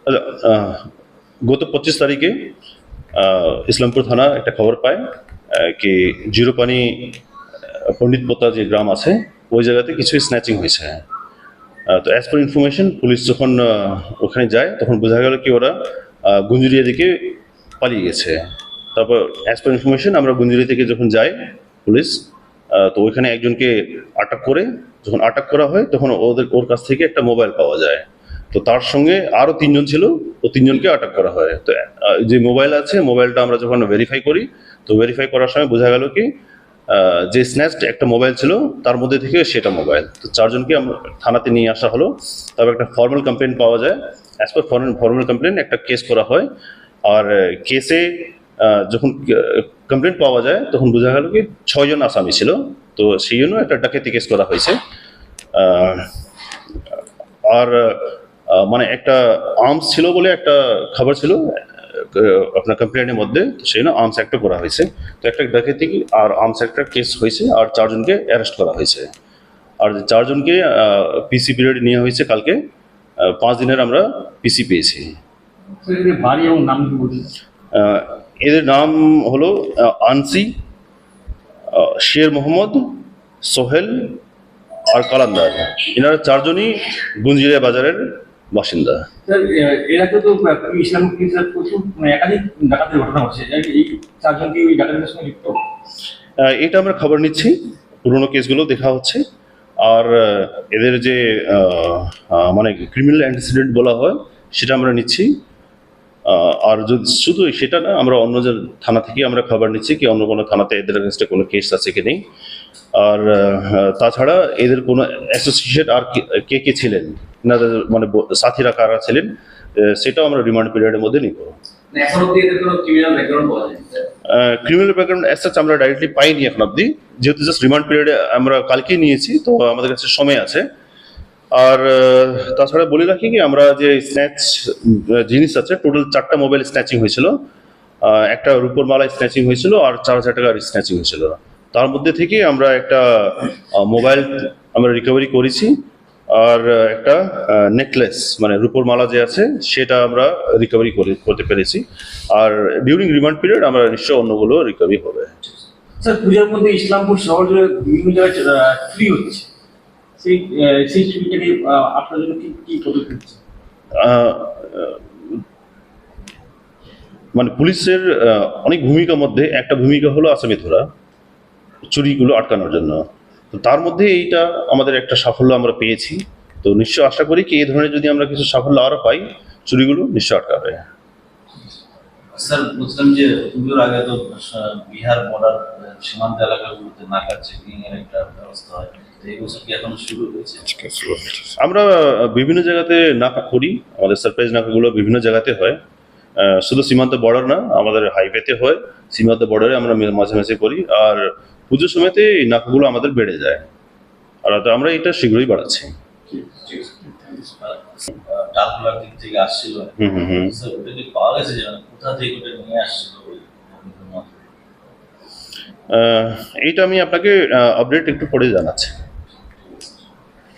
আচ্ছা, গত 25 তারিখে ইসলামপুর থানা একটা খবর পায় কি জিরোপানি পণ্ডিত পোতা যে গ্রাম আছে ওই জায়গাতে কিছু স্ন্যাচিং হয়েছে। তো অ্যাজ পার ইনফরমেশন পুলিশ যখন ওখানে যায় তখন বোঝা গেল কি ওরা গুঞ্জুরিয়া দিকে পালিয়ে গেছে। তারপর অ্যাজ পার ইনফরমেশন আমরা গুঞ্জুরিয়া থেকে যখন যাই পুলিশ, তো ওইখানে একজনকে আটক করে, যখন আটক করা হয় তখন ওর কাছ থেকে একটা মোবাইল পাওয়া যায়। তো তার সঙ্গে আরও 3জন ছিল, ও 3জনকে আটক করা হয়। তো যে মোবাইল আছে মোবাইলটা আমরা যখন ভেরিফাই করি, তো ভেরিফাই করার সময় বোঝা গেল কি যে স্ন্যাচড একটা মোবাইল ছিল তার মধ্যে থেকে সেটা মোবাইল। তো 4জনকে আমরা থানাতে নিয়ে আসা হলো। তবে একটা ফর্মাল কমপ্লেন পাওয়া যায়। অ্যাজ পার ফর্মাল কমপ্লেন একটা কেস করা হয়। আর কেসে যখন কমপ্লেন পাওয়া যায় তখন বোঝা গেল কি 6জন আসামি ছিল। তো সেই জন্য একটা ডাকাতি কেস করা হয়েছে। আর মানে একটা আর্মস ছিল বলে একটা খবর ছিল আপনার কমপ্লেনের মধ্যে, সেই জন্য আর্মস অ্যাক্টও করা হয়েছে। তো একটা ডাকাতি আর আর্মস একটা কেস হয়েছে আর 4জনকে অ্যারেস্ট করা হয়েছে। আর 4জনকে পিসি পিরিয়ড নেওয়া হয়েছে কালকে। 5 দিনের আমরা পিসি পেয়েছি। এদের নাম হলো আনসি, শের মোহাম্মদ, সোহেল আর কালান্দার। এনারা 4জনই গুঞ্জিরিয়া বাজারের বাসিন্দা। এরাকে তো ইসলাম প্রচুর একাধিক ডাকাতের ঘটনা হচ্ছে, এই 4জন কি ওই ডাকাতের সঙ্গে যুক্ত? এটা আমরা খবর নিচ্ছি, পুরোনো কেসগুলো দেখা হচ্ছে। আর এদের যে মানে ক্রিমিনাল অ্যান্টিসিডেন্ট বলা হয় সেটা আমরা নিচ্ছি। আর যদি শুধু সেটা না, আমরা অন্য যে থানা থেকে আমরা খবর নিচ্ছি কি অন্য কোনো থানাতে এদের এগেনস্টে কোনো কেস আছে কি নেই। আর তাছাড়া এদের কোনো অ্যাসোসিয়েট আর কে কে ছিলেন, এনাদের মানে সাথীরা কারা ছিলেন, সেটাও আমরা রিমান্ড পিরিয়ডের মধ্যে নিব। ক্রিমিনাল ব্যাকগ্রাউন্ড অ্যাজ সাচ আমরা ডাইরেক্টলি পাইনি এখন অব্দি, যেহেতু জাস্ট রিমান্ড পিরিয়ডে আমরা কালকেই নিয়েছি, তো আমাদের কাছে সময় আছে। আর তাছাড়া বলে রাখি কি আমরা যে স্ন্যাচ জিনিস আছে, টোটাল 4টা মোবাইল স্ন্যাচিং হয়েছিল, একটা রূপোর মালা স্ন্যাচিং হয়েছিল আর 4,000 টাকার স্ন্যাচিং হয়েছিল। তার মধ্যে থেকে আমরা একটা মোবাইল আমরা রিকভারি করেছি। আর একটা নেকলেস মানে রূপোর মালা যে আছে সেটা আমরা রিকভারি করতে পেরেছি। আর ডিউরিং রিমান্ড পিরিয়ড আমরা নিশ্চয় অন্যগুলো রিকভারি হবে। স্যার, পূজার মধ্যে ইসলামপুর শহর জুড়ে বিভিন্ন জায়গায় চুরি হচ্ছে, সেই চুরিটাকে আপনার জন্য কি পদক্ষেপ হচ্ছে? মানে পুলিশের অনেক ভূমিকার মধ্যে একটা ভূমিকা হলো আসামি ধরা, চুরিগুলো আটকানোর জন্য। তো তার মধ্যে এইটা আমাদের একটা সাফল্য আমরা পেয়েছি। তো নিশ্চয় আশা করি কি এই ধরনের যদি আমরা কিছু সাফল্য আরও পাই, চুরিগুলো নিশ্চয় আটকাবে। স্যার, বুঝলাম যে পুজোর আগে তো বিহার বর্ডার সীমান্ত এলাকাগুলোতে নাকা চেকিং এর একটা ব্যবস্থা হয়, এই বছর কি এখন শুরু হয়েছে? আমরা বিভিন্ন জায়গাতে নাকা করি, আমাদের সারপ্রাইজ নাকাগুলো বিভিন্ন জায়গাতে হয়। শুধু সীমান্ত বর্ডার না, আমাদের হাইওয়েতে হয়, সীমান্ত বর্ডারে আমরা মাঝে মাঝে করি। আর পুজোর সময়তে এই নাকাগুলো আমাদের বেড়ে যায়, আর আমরা এটা শীঘ্রই বাড়াচ্ছি। ডাকগুলোর দিক থেকে আসছিল, স্যার ওটা কি পাওয়া গেছে যে কোথা থেকে ওটা নিয়ে আসছিল? এইটা আমি আপনাকে আপডেট একটু পরে জানাচ্ছি।